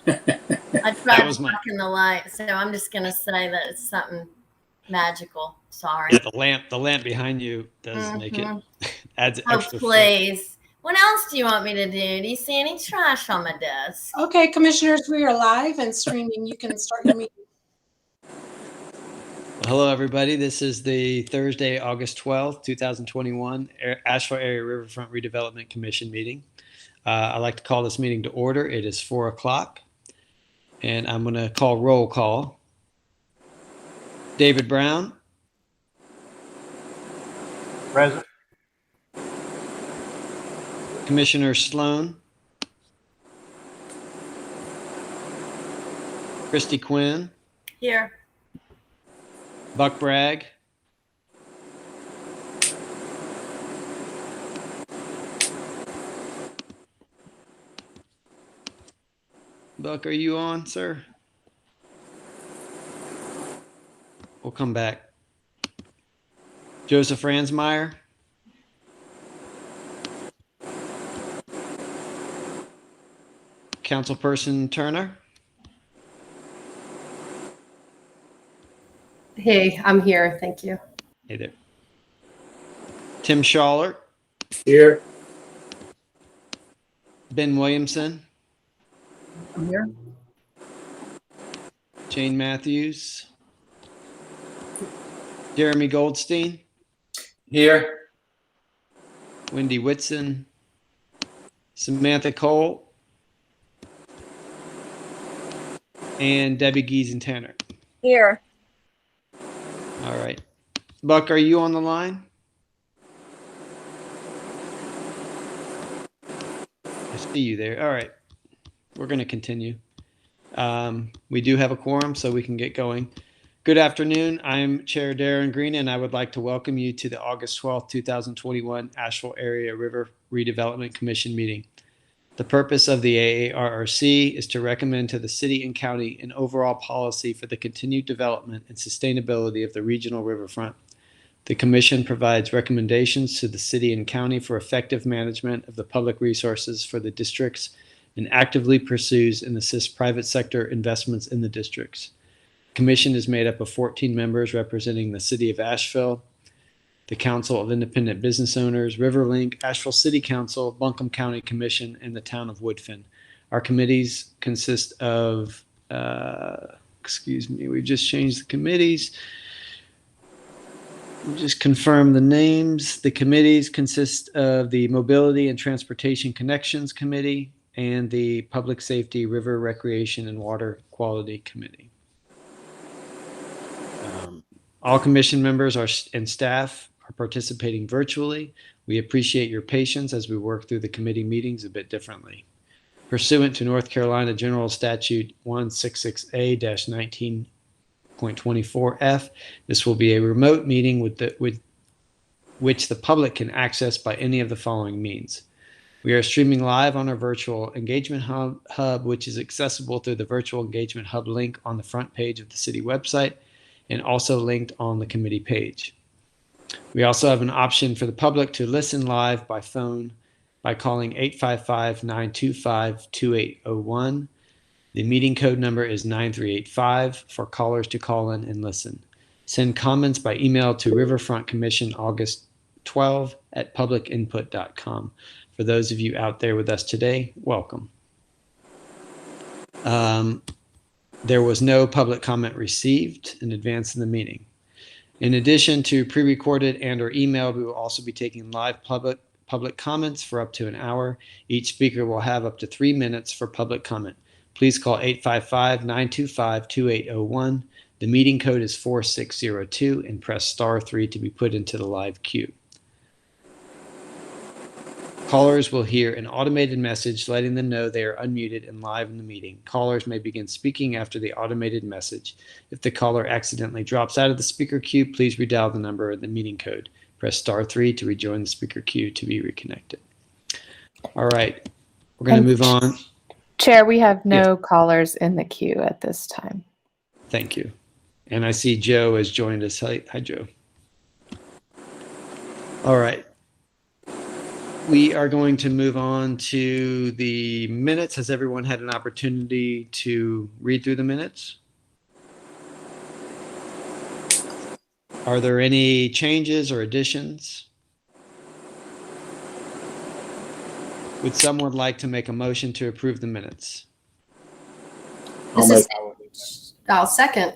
I tried blocking the light, so I'm just going to say that it's something magical. Sorry. Yeah, the lamp behind you does make it adds extra. Please. What else do you want me to do? Do you see any trash on my desk? Okay, commissioners, we are live and streaming. You can start your meeting. Well, hello, everybody. This is the Thursday, August 12th, 2021, Asheville Area Riverfront Redevelopment Commission meeting. I'd like to call this meeting to order. It is 4 o'clock, and I'm going to call roll call. David Brown. Present. Commissioner Sloan. Christy Quinn. Here. Buck Bragg. Buck, are you on, sir? We'll come back. Joseph Ransmeyer. Councilperson Turner. Hey, I'm here. Thank you. Hey there. Tim Schaller. Here. Ben Williamson. I'm here. Jane Matthews. Jeremy Goldstein. Here. Wendy Whitson. Samantha Cole. And Debbie Giesen-Tanner. Here. All right. Buck, are you on the line? I see you there. All right. We're going to continue. We do have a quorum, so we can get going. Good afternoon. I'm Chair Darren Green, and I would like to welcome you to the August 12th, 2021 Asheville Area River Redevelopment Commission meeting. The purpose of the AARRC is to recommend to the city and county an overall policy for the continued development and sustainability of the regional riverfront. The commission provides recommendations to the city and county for effective management of the public resources for the districts and actively pursues and assists private sector investments in the districts. The commission is made up of 14 members representing the city of Asheville, the Council of Independent Business Owners, Riverlink, Asheville City Council, Buncombe County Commission, and the town of Woodfin. Our committees consist of, we've just changed the committees. We'll just confirm the names. The committees consist of the Mobility and Transportation Connections Committee and the Public Safety, River Recreation, and Water Quality Committee. All commission members and staff are participating virtually. We appreciate your patience as we work through the committee meetings a bit differently. Pursuant to North Carolina General Statute 166A-19.24F, this will be a remote meeting with which the public can access by any of the following means. We are streaming live on our virtual engagement hub, which is accessible through the virtual engagement hub link on the front page of the city website and also linked on the committee page. We also have an option for the public to listen live by phone by calling 855-925-2801. The meeting code number is 9385 for callers to call in and listen. Send comments by email to Riverfront Commission August 12 at publicinput.com. For those of you out there with us today, welcome. There was no public comment received in advance of the meeting. In addition to pre-recorded and or emailed, we will also be taking live public comments for up to an hour. Each speaker will have up to 3 minutes for public comment. Please call 855-925-2801. The meeting code is 4602 and press *3 to be put into the live queue. Callers will hear an automated message letting them know they are unmuted and live in the meeting. Callers may begin speaking after the automated message. If the caller accidentally drops out of the speaker queue, please redial the number of the meeting code. Press *3 to rejoin the speaker queue to be reconnected. All right, we're going to move on. Chair, we have no callers in the queue at this time. Thank you. And I see Joe has joined us. Hi, Joe. All right. We are going to move on to the minutes. Has everyone had an opportunity to read through the minutes? Are there any changes or additions? Would someone like to make a motion to approve the minutes? I'll second.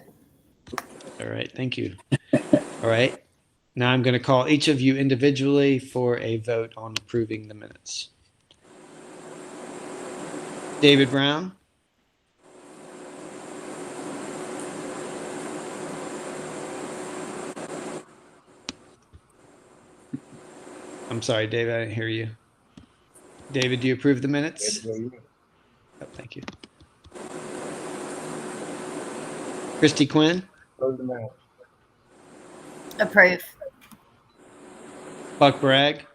All right, thank you. All right, now I'm going to call each of you individually for a vote on approving the minutes. David Brown? I'm sorry, David, I didn't hear you. David, do you approve the minutes? Oh, thank you. Christy Quinn? Approve. Buck Bragg?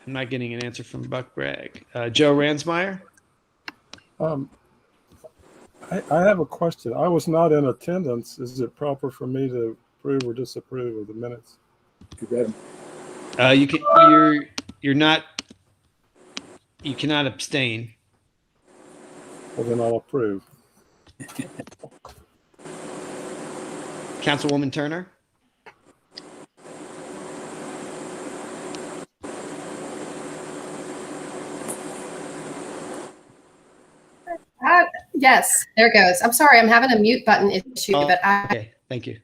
I'm not getting an answer from Buck Bragg. Joe Ransmeyer? I have a question. I was not in attendance. Is it proper for me to approve or disapprove of the minutes? You can. You're not. You cannot abstain. Well, then I'll approve. Councilwoman Turner? Yes, there it goes. I'm sorry, I'm having a mute button issue, but Okay, thank you.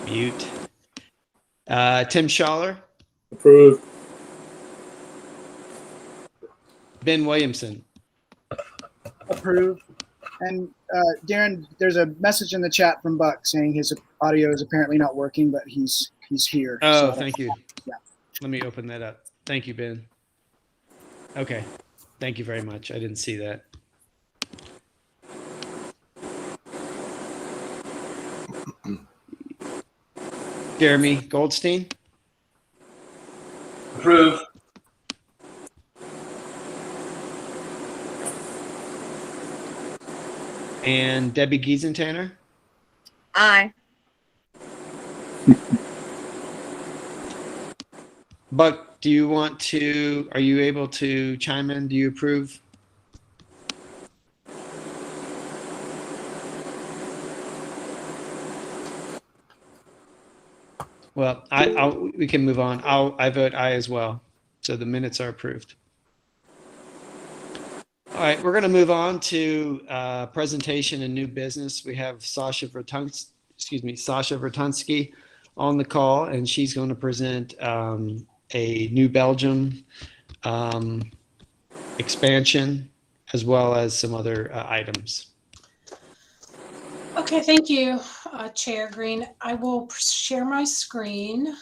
Mute. Tim Schaller? Approved. Ben Williamson? Approved. And Darren, there's a message in the chat from Buck saying his audio is apparently not working, but he's here. Oh, So, thank you. yeah. Let me open that up. Thank you, Ben. Okay. Thank you very much. I didn't see that. Jeremy Goldstein? Approved. And Debbie Giesenthaler? Aye. Buck, do you want to, are you able to chime in? Do you approve? Well, we can move on. I vote aye as well. So the minutes are approved. All right, we're going to move on to presentation and new business. We have Sasha Vertunsky on the call, and she's going to present a New Belgium expansion, as well as some other items. Okay, thank you, Chair Green. I will share my screen.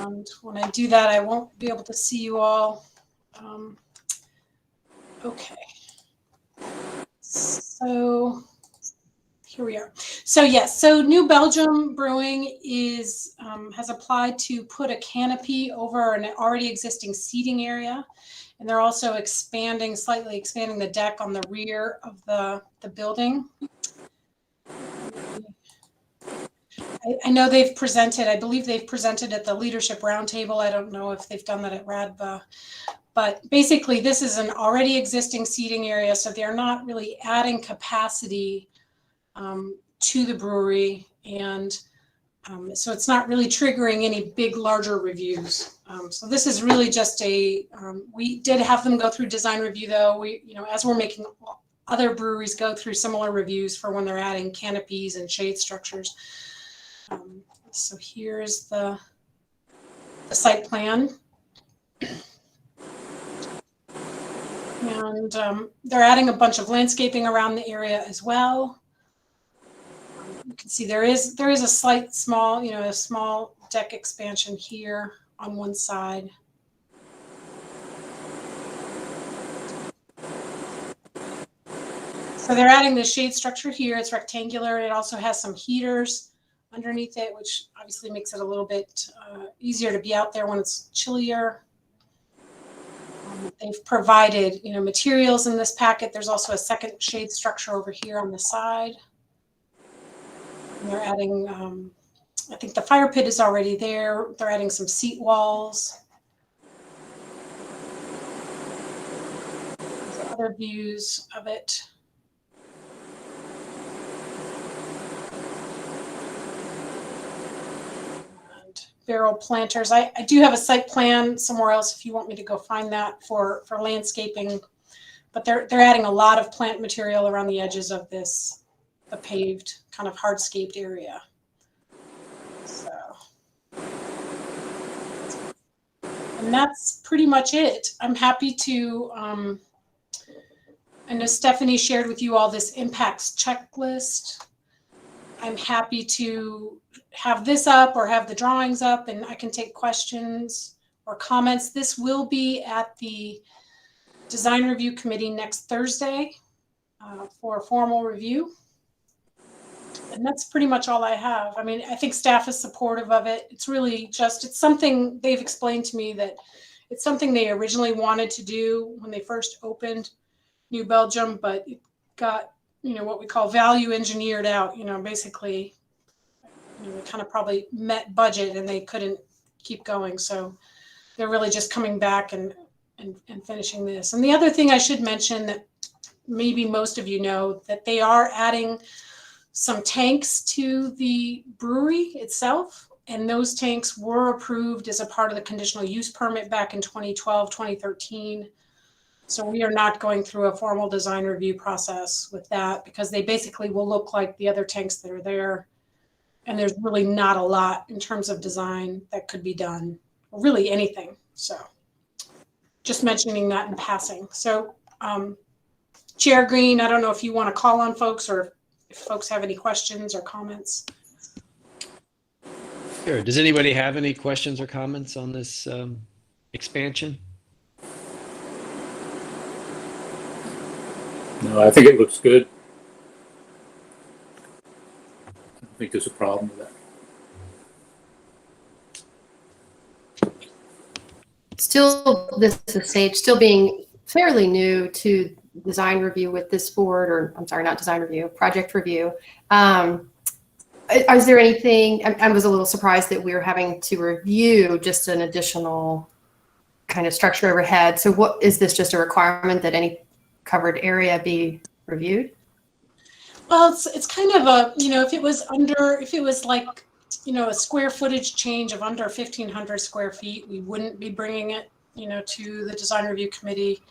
And when I do that, I won't be able to see you all. Okay. So here we are. So yes, so New Belgium Brewing is has applied to put a canopy over an already existing seating area. And they're also slightly expanding the deck on the rear of the building. I know they've presented, I believe they've presented at the Leadership Roundtable. I don't know if they've done that at RADBA. But basically, this is an already existing seating area, so they're not really adding capacity to the brewery. And so it's not really triggering any big, larger reviews. So this is really just we did have them go through design review though. As we're making other breweries go through similar reviews for when they're adding canopies and shade structures. So here's the site plan. And they're adding a bunch of landscaping around the area as well. You can see there is a small deck expansion here on one side. So they're adding the shade structure here. It's rectangular. It also has some heaters underneath it, which obviously makes it a little bit easier to be out there when it's chillier. They've provided, materials in this packet. There's also a second shade structure over here on the side. And they're adding, I think the fire pit is already there. They're adding some seat walls. There's other views of it. Barrel planters. I do have a site plan somewhere else if you want me to go find that for landscaping, but they're adding a lot of plant material around the edges of the paved kind of hardscaped area. So, and that's pretty much it. I'm happy to, I know Stephanie shared with you all this impacts checklist. I'm happy to have this up or have the drawings up, and I can take questions or comments. This will be at the design review committee next Thursday for a formal review. And that's pretty much all I have. I mean, I think staff is supportive of it. It's really just, it's something they've explained to me that it's something they originally wanted to do when they first opened New Belgium, but it got, what we call value engineered out, basically, they kind of probably met budget and they couldn't keep going. So they're really just coming back and finishing this. And the other thing I should mention that maybe most of you know, that they are adding some tanks to the brewery itself. And those tanks were approved as a part of the conditional use permit back in 2012, 2013. So we are not going through a formal design review process with that because they basically will look like the other tanks that are there. And there's really not a lot in terms of design that could be done, or really anything. So just mentioning that in passing. So Chair Green, I don't know if you want to call on folks or if folks have any questions or comments. Sure. Does anybody have any questions or comments on this expansion? No, I think it looks good. I don't think there's a problem with that. Still, this is Sage, still being fairly new to design review with this board, or I'm sorry, not design review, project review. Is there anything, I was a little surprised that we were having to review just an additional kind of structure overhead. So what, is this just a requirement that any covered area be reviewed? Well, it's kind of a, if it was like, a square footage change of under 1,500 square feet, we wouldn't be bringing it, to the design review committee.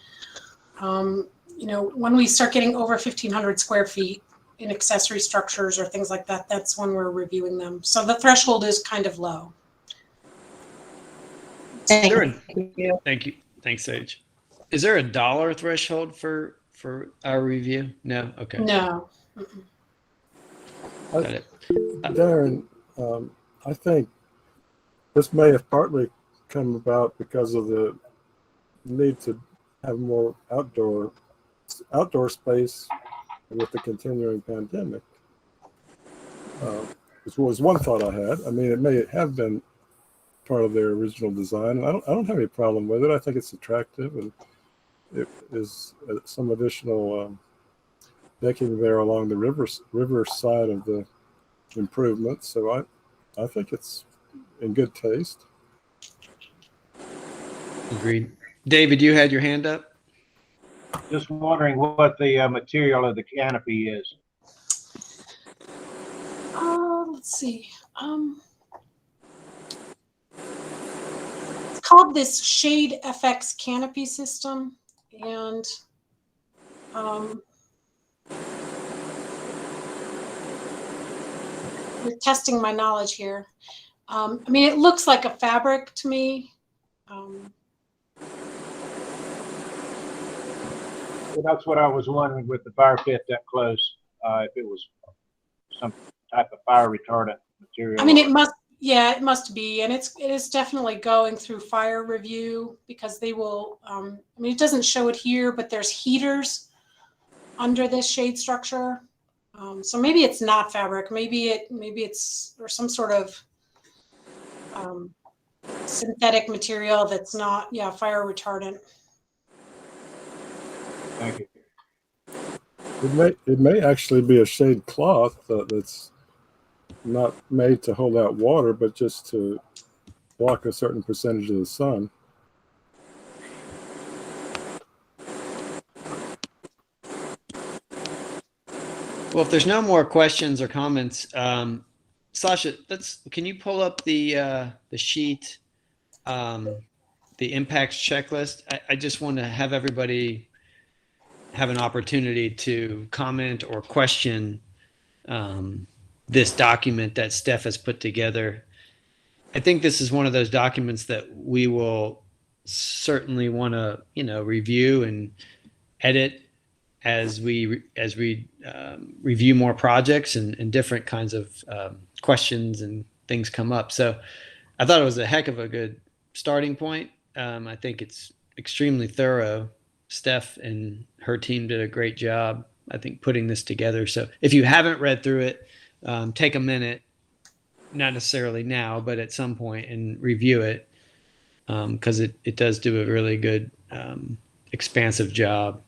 When we start getting over 1,500 square feet in accessory structures or things like that, that's when we're reviewing them. So the threshold is kind of low. Thank you. Thank you. Thanks, Sage. Is there a dollar threshold for our review? No. Okay. No. Got it. Darren, I think this may have partly come about because of the need to have more outdoor space with the continuing pandemic. This was one thought I had. I mean, it may have been part of their original design, and I don't have any problem with it. I think it's attractive, and it is some additional decking there along the river side of the improvement. So I think it's in good taste. Agreed. David, you had your hand up. Just wondering what the material of the canopy is. Let's see. It's called this Shade FX canopy system, and you're testing my knowledge here. I mean, it looks like a fabric to me. Well, that's what I was wondering with the fire pit that close, if it was some type of fire retardant material. I mean, it must be, and it is definitely going through fire review because they will. I mean, it doesn't show it here, but there's heaters under this shade structure. So maybe it's not fabric. Maybe it's or some sort of synthetic material that's not, fire retardant. Thank you. It may actually be a shade cloth that's not made to hold out water, but just to block a certain percentage of the sun. Well, if there's no more questions or comments, Sasha, can you pull up the sheet, the impacts checklist? I just want to have everybody have an opportunity to comment or question this document that Steph has put together. I think this is one of those documents that we will certainly want to, review and edit as we review more projects and different kinds of questions and things come up. So I thought it was a heck of a good starting point. I think it's extremely thorough. Steph and her team did a great job, I think, putting this together. So if you haven't read through it, take a minute, not necessarily now, but at some point, and review it, because it does do a really good, expansive job.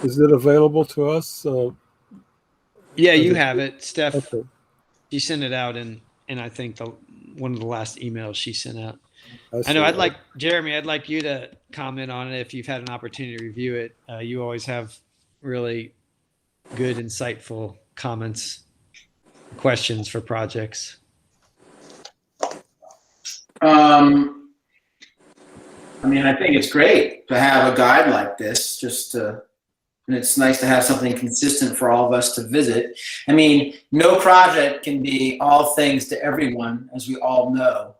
Is it available to us? Yeah, you have it, Steph. Okay. She sent it out, and I think one of the last emails she sent out. I see. know. Jeremy, I'd like you to comment on it if you've had an opportunity to review it. You always have really good, insightful comments, questions for projects. I think it's great to have a guide like this, and it's nice to have something consistent for all of us to visit. No project can be all things to everyone, as we all know.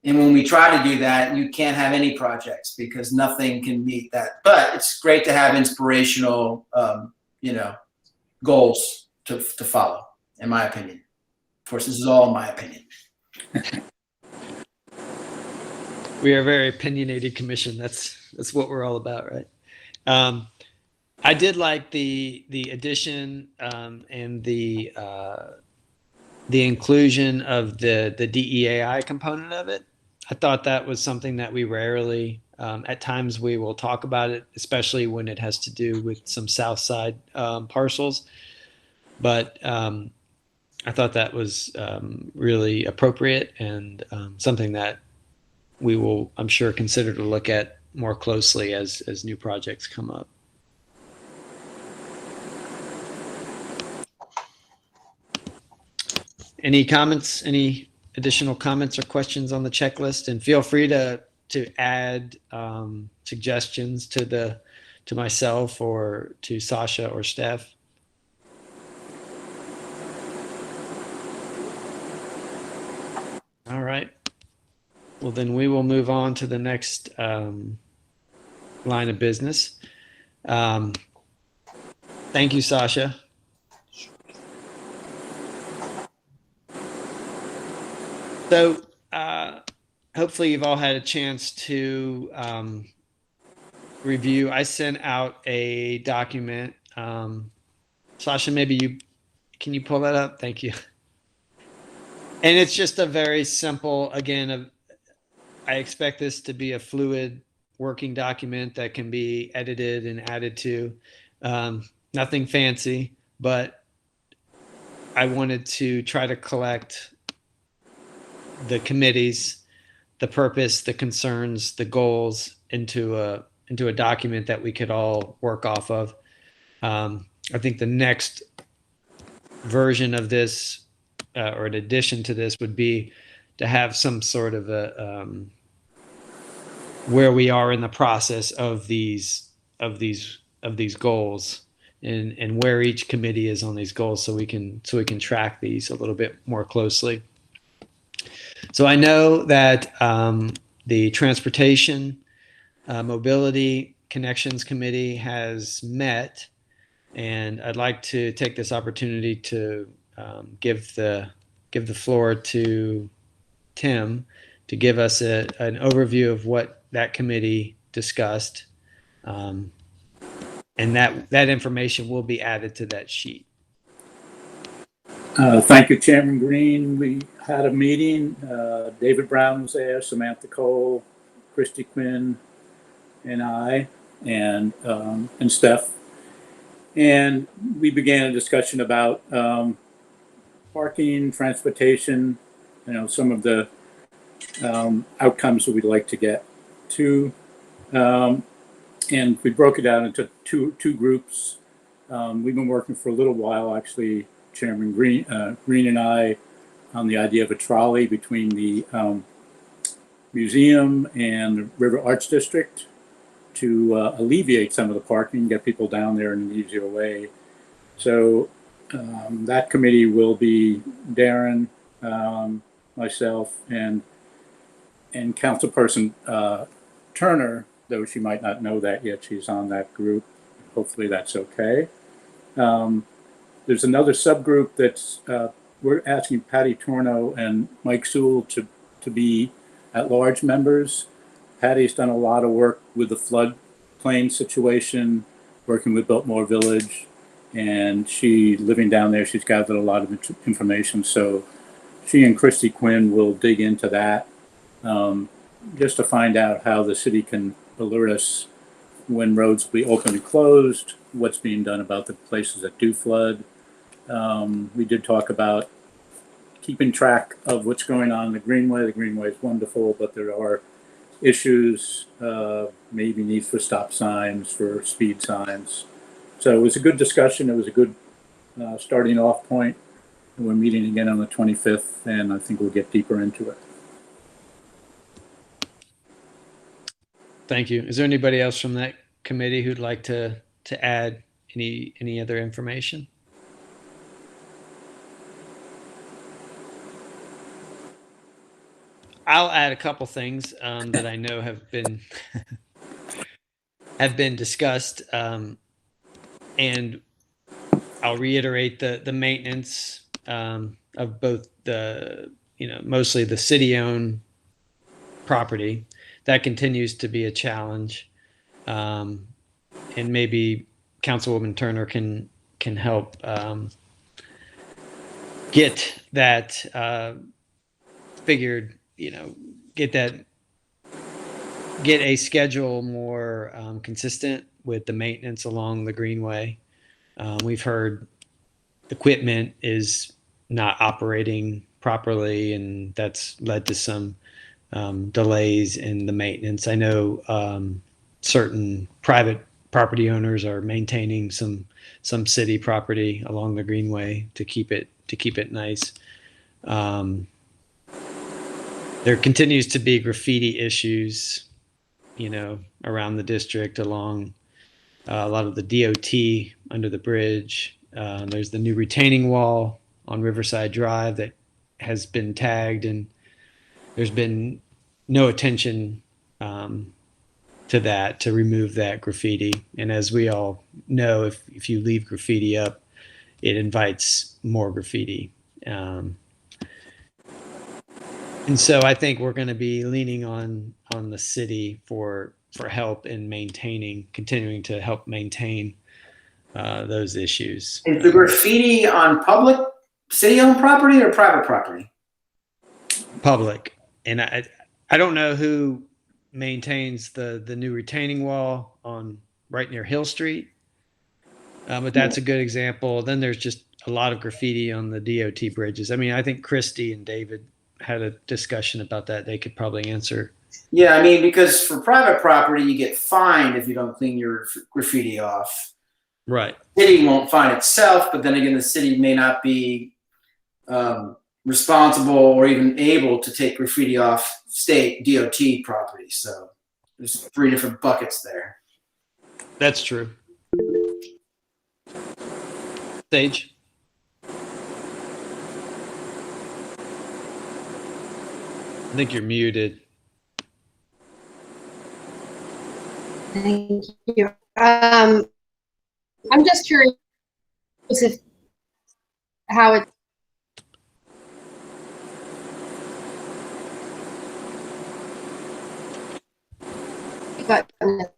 And when we try to do that, you can't have any projects because nothing can meet that. But it's great to have inspirational, goals to follow, in my opinion. Of course, this is all my opinion. We are a very opinionated commission. That's what we're all about, right? I did like the addition and the inclusion of the DEAI component of it. I thought that was something that we rarely, at times we will talk about it, especially when it has to do with some South Side parcels. But I thought that was really appropriate and something that we will, I'm sure, consider to look at more closely as new projects come up. Any comments, any additional comments or questions on the checklist? And feel free to add suggestions to myself or to Sasha or Steph. All right. Well, then we will move on to the next line of business. Thank you, Sasha. So hopefully you've all had a chance to review. I sent out a document. Sasha, maybe can you pull that up? Thank you. And it's just a very simple, again, I expect this to be a fluid working document that can be edited and added to. Nothing fancy, but I wanted to try to collect the committees, the purpose, the concerns, the goals into a document that we could all work off of. I think the next version of this, or in addition to this, would be to have some sort of a where we are in the process of these goals and where each committee is on these goals, so we can track these a little bit more closely. So I know that the Transportation Mobility Connections Committee has met, and I'd like to take this opportunity to give the floor to Tim to give us an overview of what that committee discussed, and that information will be added to that sheet. Thank you, Chairman Green. We had a meeting. David Brown was there, Samantha Cole, Christy Quinn, and I and Steph, and we began a discussion about parking, transportation, some of the outcomes that we'd like to get to. And we broke it down into two groups. We've been working for a little while, actually, Chairman Green and I, on the idea of a trolley between the museum and the River Arts District to alleviate some of the parking, get people down there in an easier way. So that committee will be Darren, myself, and Councilperson Turner, though she might not know that yet. She's on that group. Hopefully that's okay. There's another subgroup that's we're asking Patty Torno and Mike Sewell to be at-large members. Patty's done a lot of work with the floodplain situation, working with Biltmore Village, and she, living down there, she's gathered a lot of information. So she and Christy Quinn will dig into that just to find out how the city can alert us when roads will be open and closed, what's being done about the places that do flood. We did talk about keeping track of what's going on in the Greenway. The Greenway is wonderful, but there are issues, maybe needs for stop signs, for speed signs. So it was a good discussion. It was a good starting off point. We're meeting again on the 25th, and I think we'll get deeper into it. Thank you. Is there anybody else from that committee who'd like to add any other information? I'll add a couple things that I know have been discussed, and I'll reiterate the maintenance of both the mostly the city-owned property. That continues to be a challenge, and maybe Councilwoman Turner can help get that figured. Get a schedule more consistent with the maintenance along the Greenway. We've heard equipment is not operating properly, and that's led to some delays in the maintenance. I know certain private property owners are maintaining some city property along the Greenway to keep it nice. There continues to be graffiti issues, around the district, along a lot of the DOT under the bridge. There's the new retaining wall on Riverside Drive that has been tagged, and there's been no attention to that, to remove that graffiti. And as we all know, if you leave graffiti up, it invites more graffiti. And so I think we're going to be leaning on the city for help in continuing to help maintain those issues. Is the graffiti on public city-owned property or private property? Public. And I don't know who maintains the new retaining wall on right near Hill Street, but that's a good example. Then there's just a lot of graffiti on the DOT bridges. I mean, I think Christy and David had a discussion about that. They could probably answer. Yeah, I mean, because for private property, you get fined if you don't clean your graffiti off. Right. The city won't fine itself, but then again, the city may not be responsible or even able to take graffiti off state DOT property. So there's 3 different buckets there. That's true. Sage. I think you're muted. Thank you. I'm just curious how it.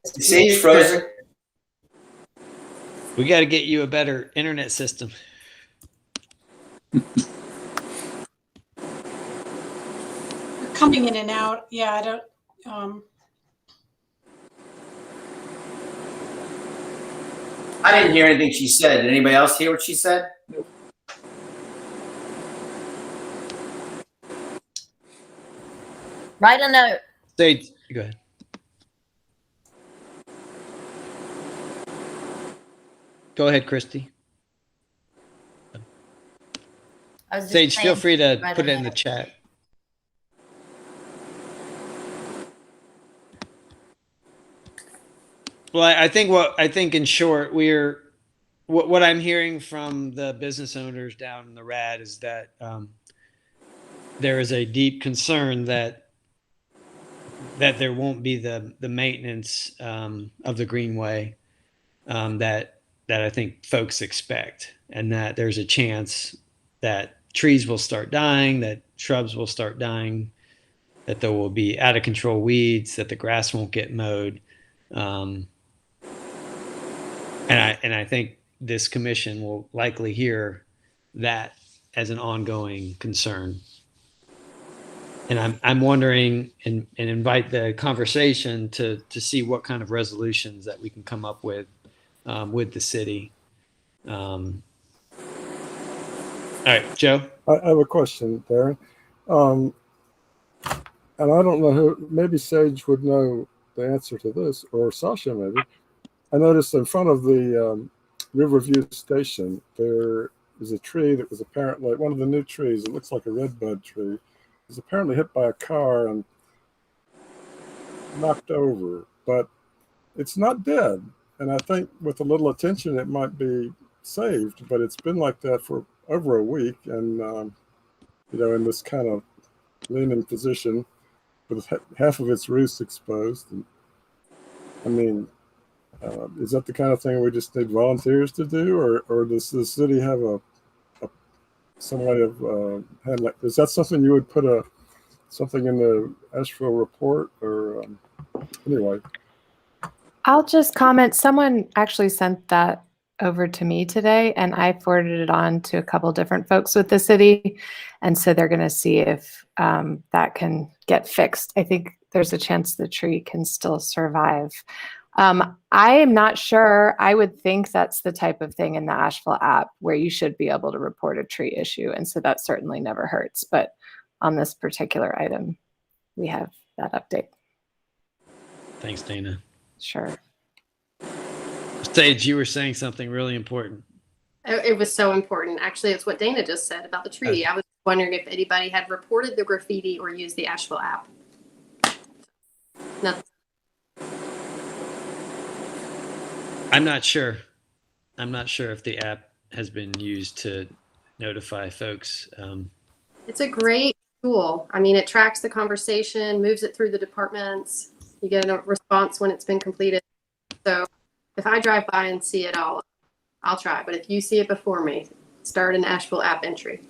Sage frozen. We got to get you a better internet system. Coming in and out. Yeah, I don't. I didn't hear anything she said. Did anybody else hear what she said? Write a note. Sage, go ahead. Go ahead, Christy. I was just Sage, feel saying, free to write put a it in the note. chat. Well, I think in short, what I'm hearing from the business owners down in the RAD is that there is a deep concern that there won't be the maintenance of the greenway that I think folks expect, and that there's a chance that trees will start dying, that shrubs will start dying, that there will be out of control weeds, that the grass won't get mowed. And I think this commission will likely hear that as an ongoing concern. And I'm wondering and invite the conversation to see what kind of resolutions that we can come up with the city. All right, Joe. I have a question, Darren. And I don't know who, maybe Sage would know the answer to this, or Sasha maybe. I noticed in front of the Riverview station, there is a tree that was apparently one of the new trees. It looks like a redbud tree. It was apparently hit by a car and knocked over, but it's not dead. And I think with a little attention, it might be saved, but it's been like that for over a week. And, in this kind of leaning position with half of its roots exposed. And, I mean, is that the kind of thing we just need volunteers to do, or does the city have some way of handling? Is that something you would put something in the Asheville report, or anyway? I'll just comment. Someone actually sent that over to me today, and I forwarded it on to a couple different folks with the city, and so they're going to see if that can get fixed. I think there's a chance the tree can still survive. I am not sure. I would think that's the type of thing in the Asheville app where you should be able to report a tree issue. And so that certainly never hurts. But on this particular item, we have that update. Thanks, Dana. Sure. Sage, you were saying something really important. It was so important. Actually, it's what Dana just said about the tree. Okay. I was wondering if anybody had reported the graffiti or used the Asheville app. Nothing. I'm not sure if the app has been used to notify folks. It's a great tool. I mean, it tracks the conversation, moves it through the departments. You get a response when it's been completed. So if I drive by and see it, I'll try. But if you see it before me, start an Asheville app entry.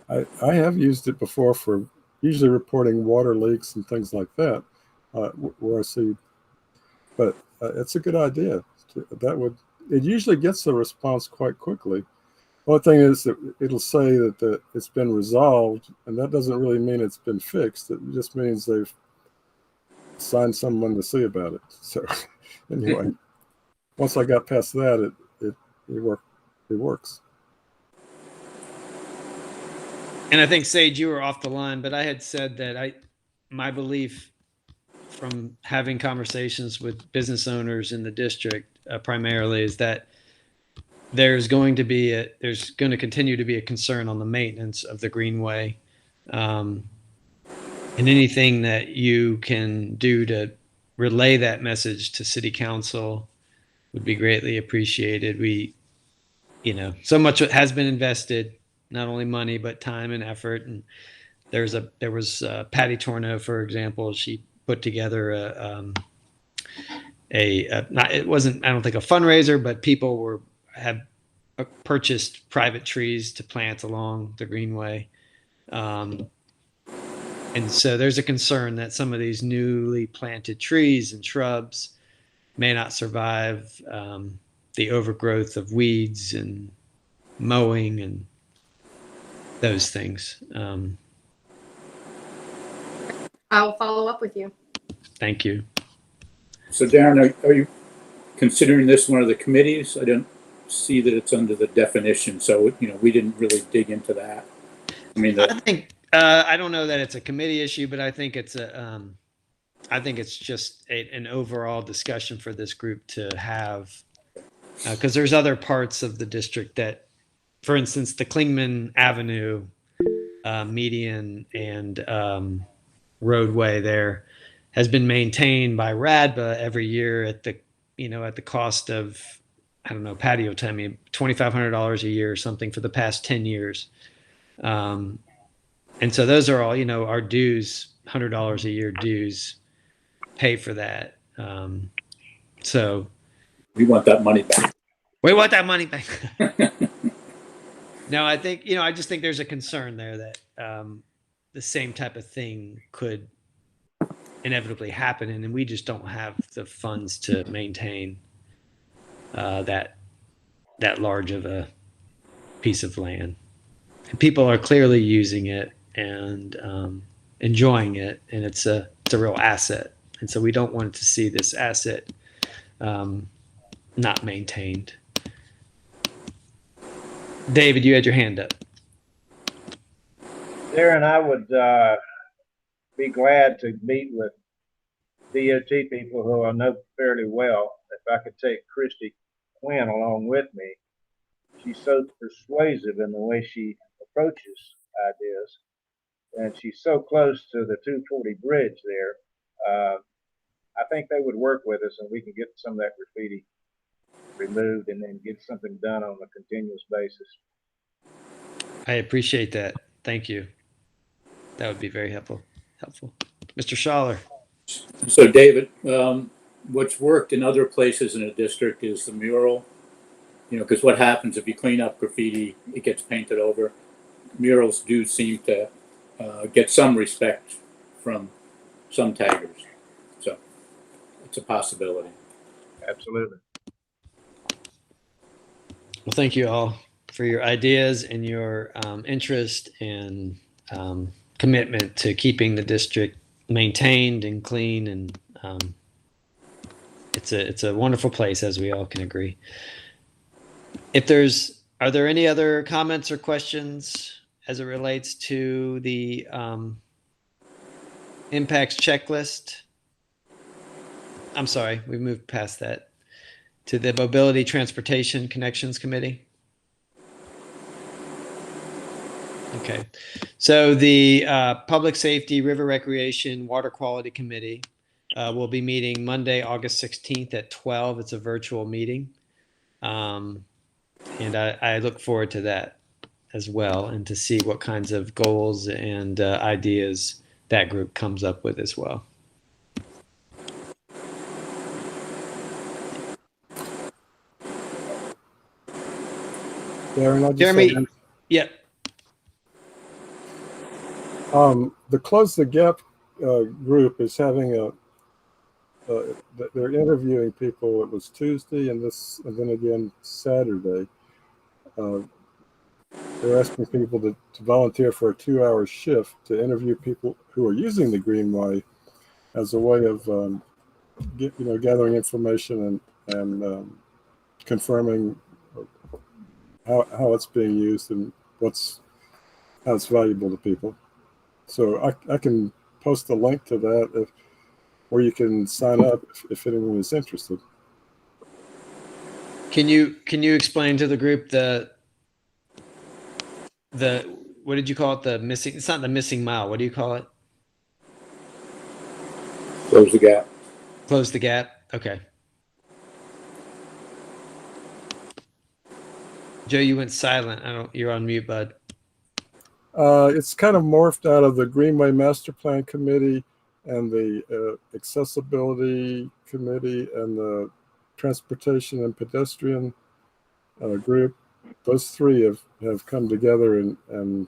I have used it before for usually reporting water leaks and things like that, where I see, but it's a good idea. It usually gets a response quite quickly. One thing is that it'll say that it's been resolved, and that doesn't really mean it's been fixed. It just means they've assigned someone to see about it. So anyway, once I got past that, it works. And I think, Sage, you were off the line, but I had said that my belief from having conversations with business owners in the district primarily is that there's going to continue to be a concern on the maintenance of the greenway, and anything that you can do to relay that message to city council would be greatly appreciated. So much has been invested, not only money but time and effort. And there was Patty Torno, for example. She put together it wasn't, I don't think, a fundraiser, but people have purchased private trees to plant along the greenway. And so there's a concern that some of these newly planted trees and shrubs may not survive the overgrowth of weeds and mowing and those things. I'll follow up with you. Thank you. So Darren, are you considering this one of the committees, I don't see that it's under the definition. So, we didn't really dig into that. I mean, I think I don't know that it's a committee issue, but I think it's I think it's just an overall discussion for this group to have, because there's other parts of the district that, for instance, the Klingman Avenue median and roadway there has been maintained by RADBA every year at the at the cost of, I don't know, Patty will tell me, $2,500 a year or something for the past 10 years. And so those are all, our dues, $100 a year dues pay for that. So we want that money back. We want that money back. No, I think, I just think there's a concern there that the same type of thing could inevitably happen, and we just don't have the funds to maintain that large of a piece of land. And people are clearly using it and enjoying it, and it's a real asset. And so we don't want to see this asset not maintained. David, you had your hand up. Darren, I would be glad to meet with DOT people who I know fairly well. If I could take Christy Quinn along with me, she's so persuasive in the way she approaches ideas, and she's so close to the 240 bridge there. I think they would work with us, and we can get some of that graffiti removed and then get something done on a continuous basis. I appreciate that. Thank you. That would be very helpful. Mr. Schaller. So David, what's worked in other places in the district is the mural, because what happens if you clean up graffiti, it gets painted over. Murals do seem to get some respect from some taggers. So it's a possibility. Absolutely. Well, thank you all for your ideas and your interest and commitment to keeping the district maintained and clean, and it's a wonderful place, as we all can agree. Are there any other comments or questions as it relates to the impacts checklist? I'm sorry, we moved past that to the Mobility Transportation Connections Committee. Okay, so the Public Safety, River Recreation, Water Quality Committee will be meeting Monday, August 16th at 12. It's a virtual meeting. And I look forward to that as well, and to see what kinds of goals and ideas that group comes up with as well. Darren, Jeremy, yeah. The Close the Gap group is having they're interviewing people. It was Tuesday and then again Saturday. They're asking people to volunteer for a 2-hour shift to interview people who are using the Greenway as a way of gathering information and confirming how it's being used and how it's valuable to people. So I can post a link to that where you can sign up if anyone is interested. Can you explain to the group the what did you call it? It's not the missing mile. What do you call it? Close the gap. Close the gap. Okay. Joe, you went silent. You're on mute, bud. It's kind of morphed out of the Greenway Master Plan Committee and the Accessibility Committee and the Transportation and Pedestrian group. Those three have come together and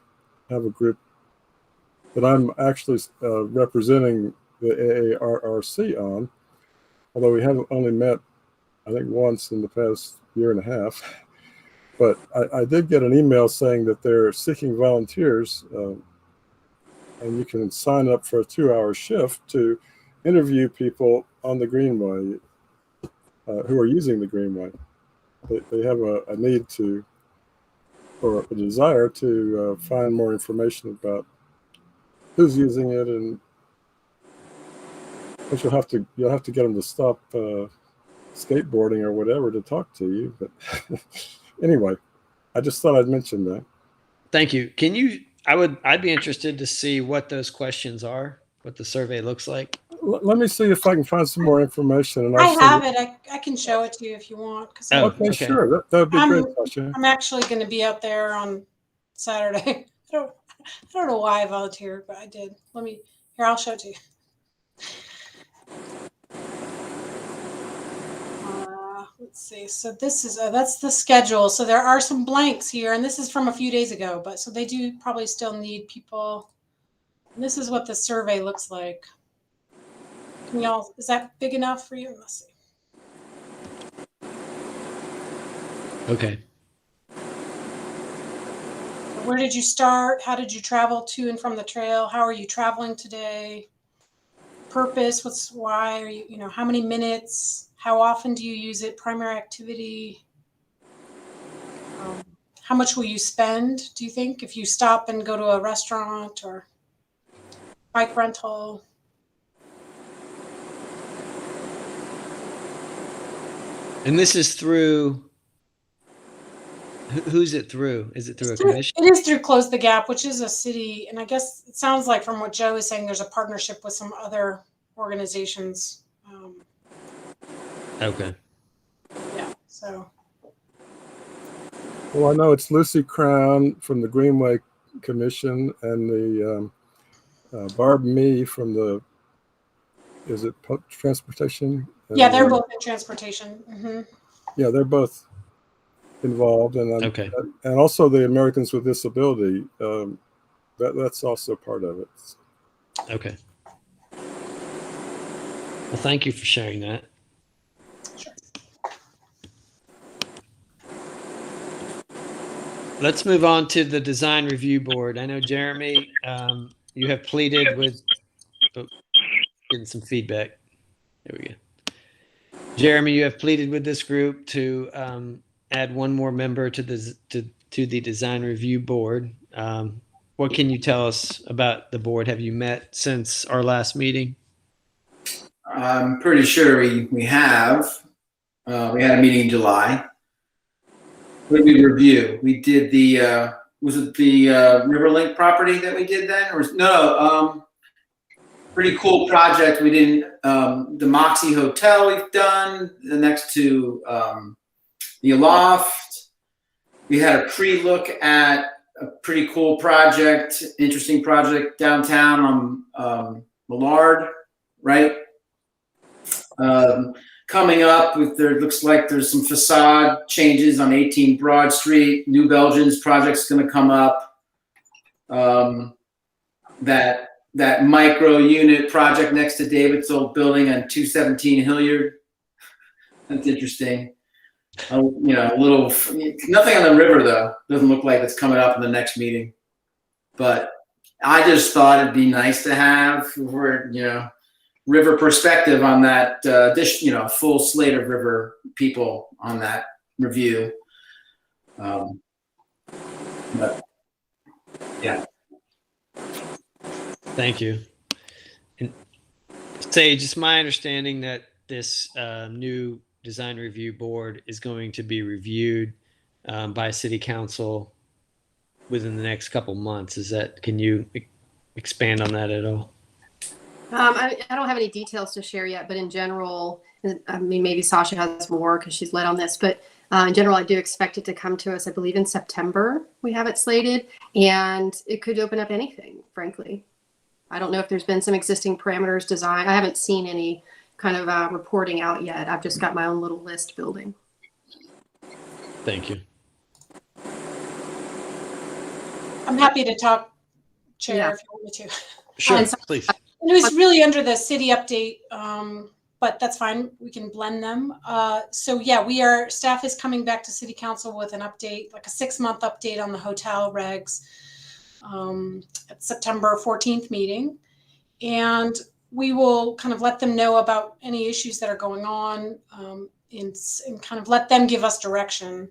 have a group that I'm actually representing the AARRC on, although we haven't only met, I think, once in the past year and a half. But I did get an email saying that they're seeking volunteers, and you can sign up for a 2-hour shift to interview people on the Greenway. who are using the Greenway. They have a need to, or a desire to find more information about who's using it, and but you'll have to get them to stop skateboarding or whatever to talk to you. But anyway, I just thought I'd mention that. Thank you. I'd be interested to see what those questions are, what the survey looks like. Let me see if I can find some more information. And I have it. I can show it to you if you want. Okay, sure. That would be great, Sasha. I'm actually going to be out there on Saturday. I don't know why I volunteered, but I did. Here, I'll show it to you. Let's see. So this is that's the schedule. So there are some blanks here, and this is from a few days ago. But so they do probably still need people. And this is what the survey looks like. Can y'all? Is that big enough for you? Let's see. Okay. Where did you start? How did you travel to and from the trail? How are you traveling today? Purpose? Why are you? How many minutes? How often do you use it? Primary activity? How much will you spend, do you think, if you stop and go to a restaurant or bike rental? And this is through, who's it through? Is it through a commission? It is through Close the Gap, which is a city. And I guess it sounds like from what Joe is saying, there's a partnership with some other organizations. Okay. Yeah, so. Well, I know it's Lucy Crown from the Greenway Commission and the Barb Mee from the, is it transportation? Yeah, they're both in transportation. Mm-hmm. Yeah, they're both involved, and okay, and also the Americans with Disability. That's also part of it. Okay. Well, thank you for sharing that. Sure. Let's move on to the design review board. I know, Jeremy, you have pleaded with, getting some feedback. There we go. Jeremy, you have pleaded with this group to add one more member to the design review board. What can you tell us about the board? Have you met since our last meeting? I'm pretty sure we have. We had a meeting in July. What did we review? We did the was it the Riverlink property that we did then, or no? Pretty cool project. We did the Moxie Hotel. We've done the next to the Aloft. We had a pre-look at a pretty cool project, interesting project downtown on Millard, right? Coming up with looks like there's some facade changes on 18 Broad Street. New Belgium's project's going to come up. That micro unit project next to David's old building on 217 Hilliard. That's interesting. A little nothing on the river though. Doesn't look like it's coming up in the next meeting. But I just thought it'd be nice to have for river perspective on that, full slate of river people on that review. But yeah. Thank you. And Sage, it's my understanding that this new design review board is going to be reviewed by City Council within the next couple months. Can you expand on that at all? I don't have any details to share yet, but in general, I mean, maybe Sasha has more because she's led on this, but in general, I do expect it to come to us, I believe in September, we have it slated, and it could open up anything, frankly. I don't know if there's been some existing parameters design. I haven't seen any kind of reporting out yet. I've just got my own little list building. Thank you. I'm happy to talk, Chair, if you want me to. Sure, please. It was really under the city update, but that's fine. We can blend them. So yeah, staff is coming back to City Council with an update, like a 6-month update on the hotel regs at September 14th meeting. And we will kind of let them know about any issues that are going on. and kind of let them give us direction.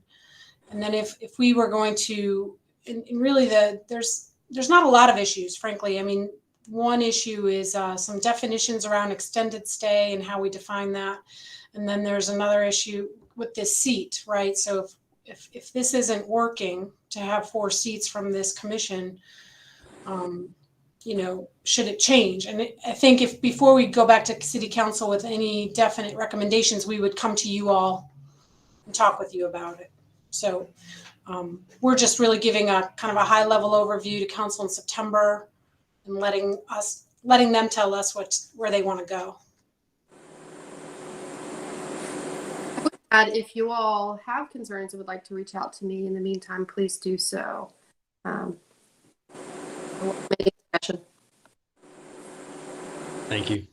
And then if we were going to, and really there's not a lot of issues, frankly. I mean, one issue is some definitions around extended stay and how we define that. And then there's another issue with this seat, right? So if this isn't working to have 4 seats from this commission, should it change? And I think if before we go back to city council with any definite recommendations, we would come to you all and talk with you about it. So we're just really giving a kind of a high level overview to council in September and letting them tell us where they want to go. And if you all have concerns and would like to reach out to me in the meantime, please do so. Discussion. Thank you.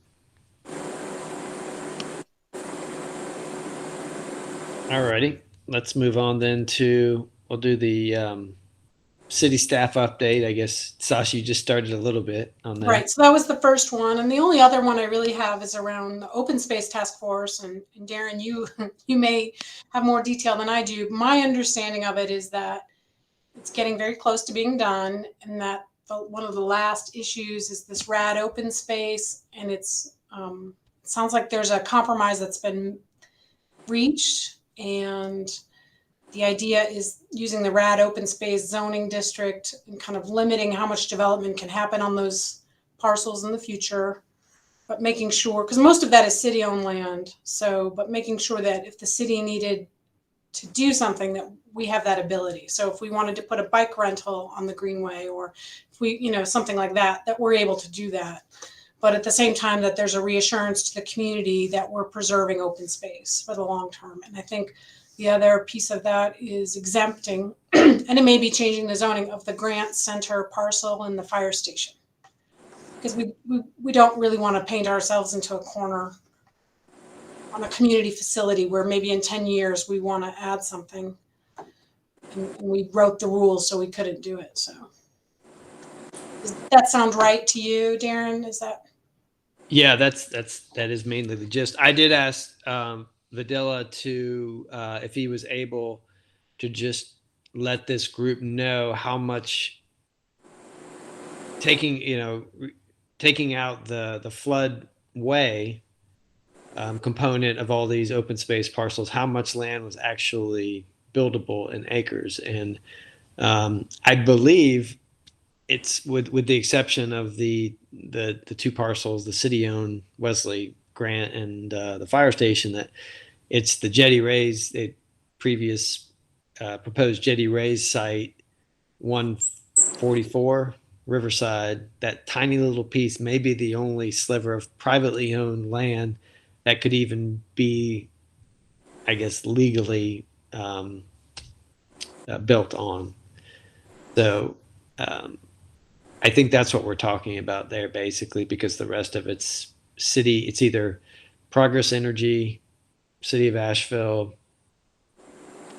Alrighty, let's move on then we'll do the city staff update. I guess, Sasha, you just started a little bit on that. Right, so that was the first one. And the only other one I really have is around the open space task force. And Darren, you may have more detail than I do. My understanding of it is that it's getting very close to being done, and that one of the last issues is this RAD open space. And it sounds like there's a compromise that's been reached. And the idea is using the RAD open space zoning district and kind of limiting how much development can happen on those parcels in the future, but making sure, because most of that is city-owned land. But making sure that if the city needed to do something, that we have that ability. So if we wanted to put a bike rental on the Greenway, or if we, something like that we're able to do that. But at the same time, that there's a reassurance to the community that we're preserving open space for the long term. And I think the other piece of that is exempting, and it may be changing the zoning of the Grant Center parcel and the fire station. Because we don't really want to paint ourselves into a corner on a community facility where maybe in 10 years we want to add something. And we wrote the rules so we couldn't do it. So does that sound right to you, Darren? Is that? Yeah, that is mainly the gist. I did ask Videla to if he was able to just let this group know how much taking out the floodway component of all these open space parcels, how much land was actually buildable in acres. And I believe it's with the exception of the 2 parcels, the city-owned Wesley Grant and the fire station, that it's the Jetty Rays, the previous proposed Jetty Rays site, 144 Riverside. That tiny little piece may be the only sliver of privately owned land that could even be, I guess, legally built on. So I think that's what we're talking about there, basically, because the rest of it's city. It's either Progress Energy, City of Asheville.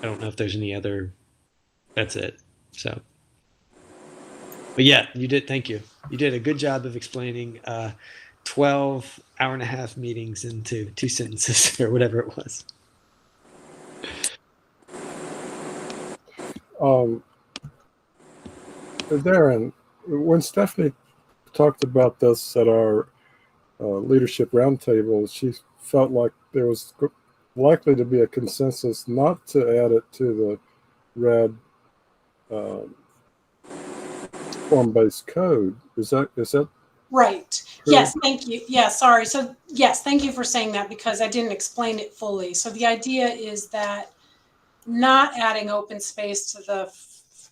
I don't know if there's any other. That's it. So, but yeah, you did. Thank you. You did a good job of explaining 12 hour-and-a-half meetings into 2 sentences or whatever it was. Darren, when Stephanie talked about this at our leadership roundtable, she felt like there was likely to be a consensus not to add it to the RAD form-based code. Is that Right. true? Yes, thank you. Yeah, sorry. So yes, thank you for saying that, because I didn't explain it fully. So the idea is that not adding open space to the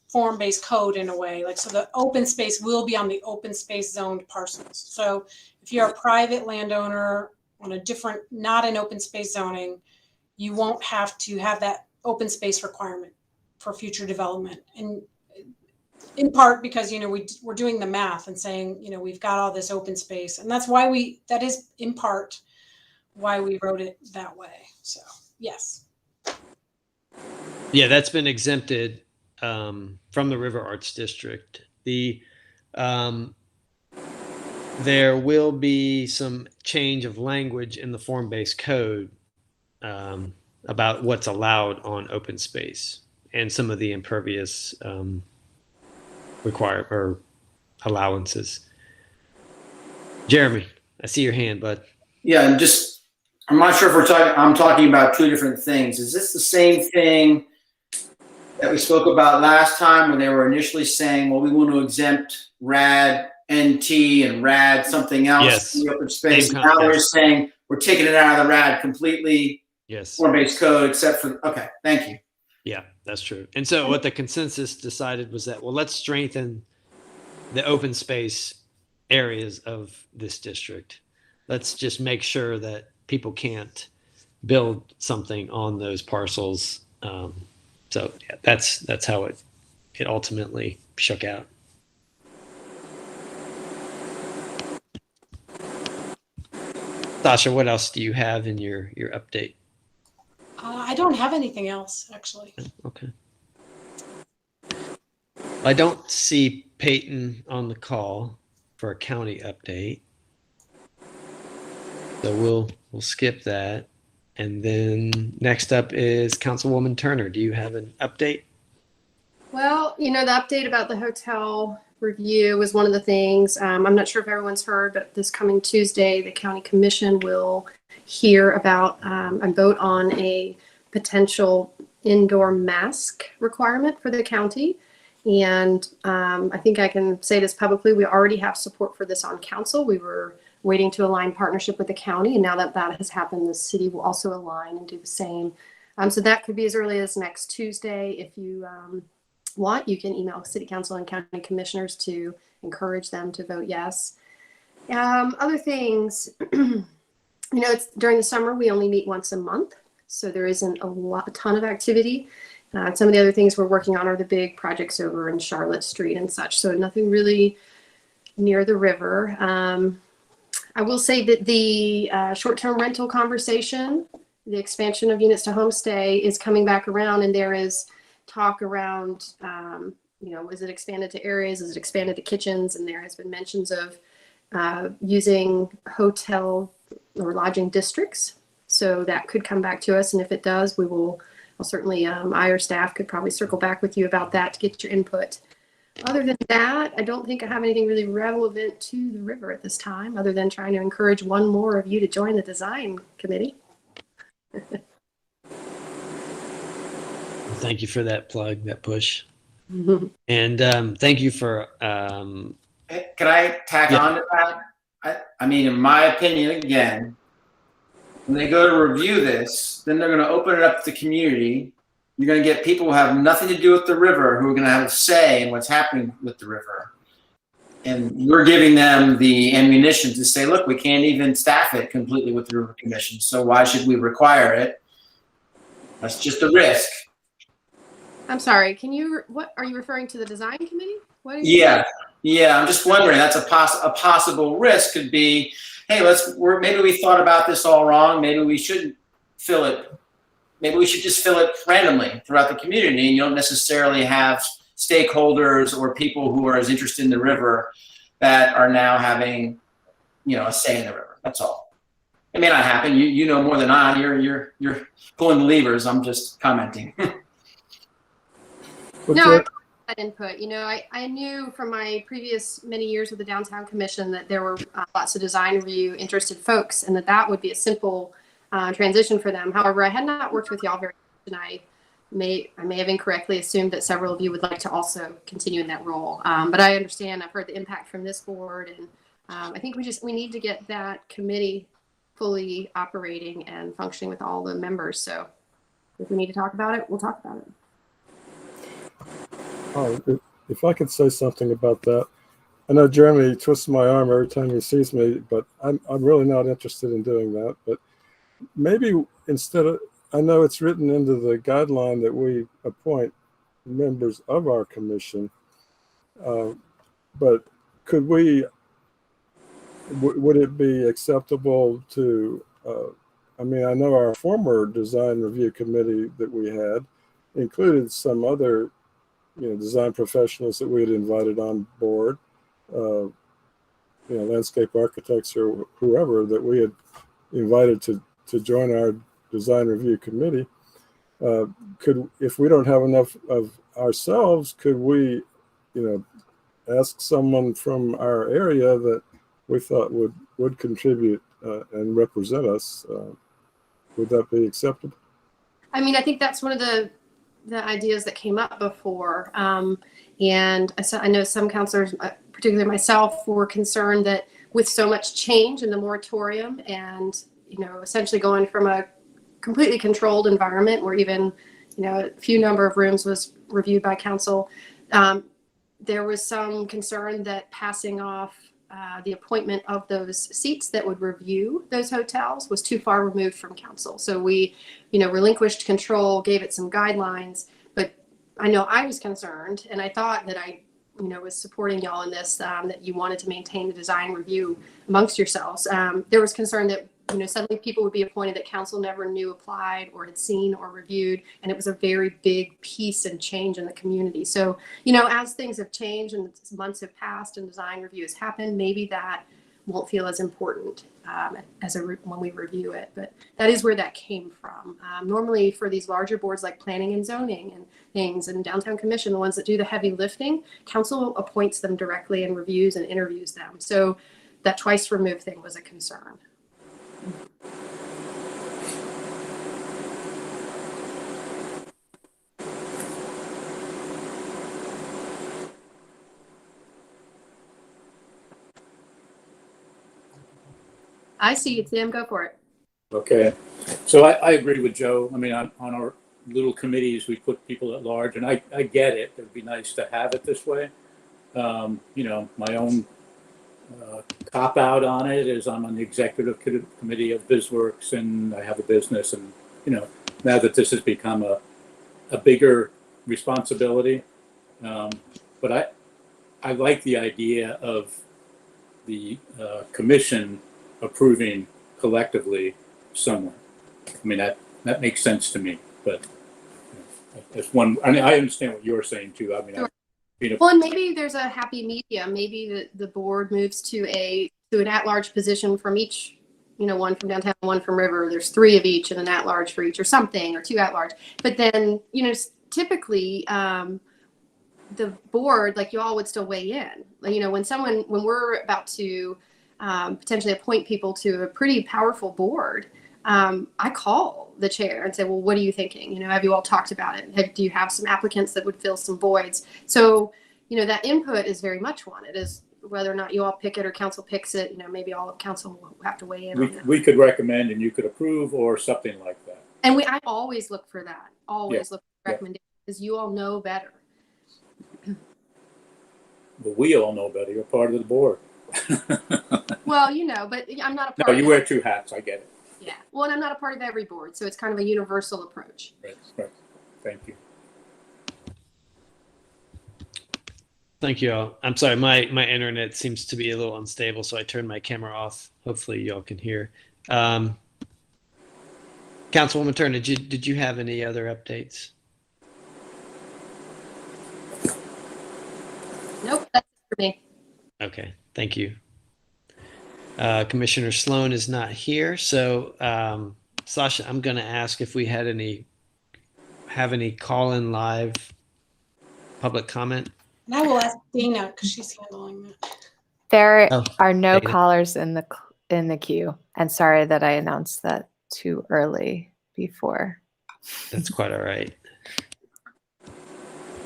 form-based code in a way, like, so the open space will be on the open space zoned parcels. So if you're a private landowner on a different, not an open space zoning, you won't have to have that open space requirement for future development. And in part because, we're doing the math and saying, we've got all this open space, and that's why that is in part why we wrote it that way. So yes. Yeah, that's been exempted from the River Arts District. There will be some change of language in the form-based code about what's allowed on open space and some of the impervious allowances. Jeremy, I see your hand, bud. Yeah, I'm not sure if I'm talking about two different things. Is this the same thing that we spoke about last time when they were initially saying, well, we want to exempt RAD NT and RAD something else Yes. in the open space? Same Now they're yes. saying we're taking it out of the RAD completely. Yes. Form-based code, except for, okay, thank you. Yeah, that's true. And so what the consensus decided was that, well, let's strengthen the open space areas of this district. Let's just make sure that people can't build something on those parcels. So yeah, that's how it ultimately shook out. Sasha, what else do you have in your update? I don't have anything else, actually. Okay. I don't see Peyton on the call for a county update. So we'll skip that. And then next up is Councilwoman Turner. Do you have an update? Well, the update about the hotel review was one of the things. I'm not sure if everyone's heard, but this coming Tuesday, the county commission will hear about and vote on a potential indoor mask requirement for the county. And I think I can say this publicly. We already have support for this on council. We were waiting to align partnership with the county. And now that that has happened, the city will also align and do the same. So that could be as early as next Tuesday. If you want, you can email city council and county commissioners to encourage them to vote yes. Other things, it's during the summer, we only meet once a month. So there isn't a ton of activity. Some of the other things we're working on are the big projects over in Charlotte Street and such. So nothing really near the river. I will say that the short-term rental conversation, the expansion of units to homestay is coming back around, and there is talk around, is it expanded to areas? Is it expanded to kitchens? And there has been mentions of using hotel or lodging districts. So that could come back to us. And if it does, I'll certainly, I or staff could probably circle back with you about that to get your input. Other than that, I don't think I have anything really relevant to the river at this time, other than trying to encourage one more of you to join the design committee. Thank you for that plug, that push. Mm-hmm. And thank you for... Can I tack on to that? I mean, in my opinion, again, when they go to review this, then they're going to open it up to the community. You're going to get people who have nothing to do with the river who are going to have a say in what's happening with the river. And we're giving them the ammunition to say, look, we can't even staff it completely with the River Commission. So why should we require it? That's just a risk. I'm sorry. What are you referring to, the design committee? What are you saying? Yeah. I'm just wondering. That's a possible risk. Could be, hey, maybe we thought about this all wrong. Maybe we shouldn't fill it. Maybe we should just fill it randomly throughout the community, and you don't necessarily have stakeholders or people who are as interested in the river that are now having, a say in the river. That's all. It may not happen. You know more than I. You're pulling the levers. I'm just commenting. No, I that input. I knew from my previous many years with the Downtown Commission that there were lots of design review interested folks, and that would be a simple transition for them. However, I had not worked with y'all very much, and I may have incorrectly assumed that several of you would like to also continue in that role. But I understand. I've heard the impact from this board, and I think we need to get that committee fully operating and functioning with all the members. So if we need to talk about it, we'll talk about it. If I could say something about that. I know Jeremy twists my arm every time he sees me, but I'm really not interested in doing that. But maybe instead of, I know it's written into the guideline that we appoint members of our commission, but could we, would it be acceptable to, I know our former design review committee that we had included some other design professionals that we had invited on board, landscape architects or whoever that we had invited to join our design review committee. If we don't have enough of ourselves, could we, ask someone from our area that we thought would contribute and represent us? Would that be acceptable? I mean, I think that's one of the ideas that came up before. And I know some counselors, particularly myself, were concerned that with so much change in the moratorium and, essentially going from a completely controlled environment where even, a few number of rooms was reviewed by council, there was some concern that passing off the appointment of those seats that would review those hotels was too far removed from council. So we, relinquished control, gave it some guidelines, but I know I was concerned, and I thought that I, was supporting y'all in this, that you wanted to maintain the design review amongst yourselves. There was concern that, suddenly people would be appointed that council never knew applied or had seen or reviewed, and it was a very big piece and change in the community. So, as things have changed and months have passed and design review has happened, maybe that won't feel as important when we review it. But that is where that came from. Normally for these larger boards like planning and zoning and things and downtown commission, the ones that do the heavy lifting, council appoints them directly and reviews and interviews them. So that twice removed thing was a concern. I see you, Tim. Go for it. Okay. So I agree with Joe. I mean, on our little committees, we put people at large, and I get it. It'd be nice to have it this way. My own cop out on it is I'm on the executive committee of BizWorks, and I have a business, and now that this has become a bigger responsibility, but I like the idea of the commission approving collectively someone. I mean, that makes sense to me, but as one, I mean, I understand what you're saying too. I mean, Sure. Well, and maybe there's a happy medium. Maybe the board moves to an at-large position from each, one from downtown, one from River. There's 3 of each and an at-large for each or something, or 2 at-large. But then, typically the board, like you all would still weigh in. When we're about to potentially appoint people to a pretty powerful board, I call the chair and say, well, what are you thinking? Have you all talked about it? Do you have some applicants that would fill some voids? So, that input is very much wanted, is whether or not you all pick it or council picks it. Maybe all of council will have to weigh in on that. We could recommend and you could approve or something like that. And I always look for that. Always look for recommendations because you all know better. But we all know better. You're part of the board. Well, but I'm not a part No, of you wear 2 hats. I get it. Yeah. Well, and I'm not a part of every board, so it's kind of a universal approach. Right. Thank you. Thank you all. I'm sorry, my internet seems to be a little unstable, so I turned my camera off. Hopefully y'all can hear. Councilwoman Turner, did you have any other updates? Nope, that's it for me. Okay, thank you. Commissioner Sloan is not here, so Sasha, I'm going to ask if we have any call-in live public comment. And I will ask Dana because she's handling that. There Oh, are no Dana. callers in the queue, and sorry that I announced that too early before. That's quite all right.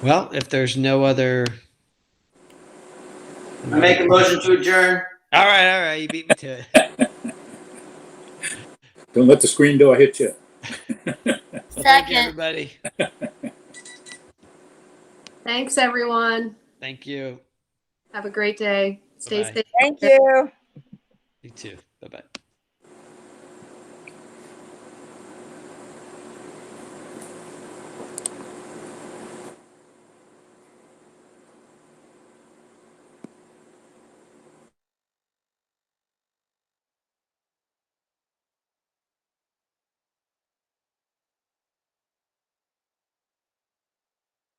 Well, if there's no other, I make a motion to adjourn. All right, you beat me to it. Don't let the screen door hit you. Well, thank you, Second. everybody. Thanks, everyone. Thank you. Have a great day. Stay Bye-bye. safe. Thank you. You too.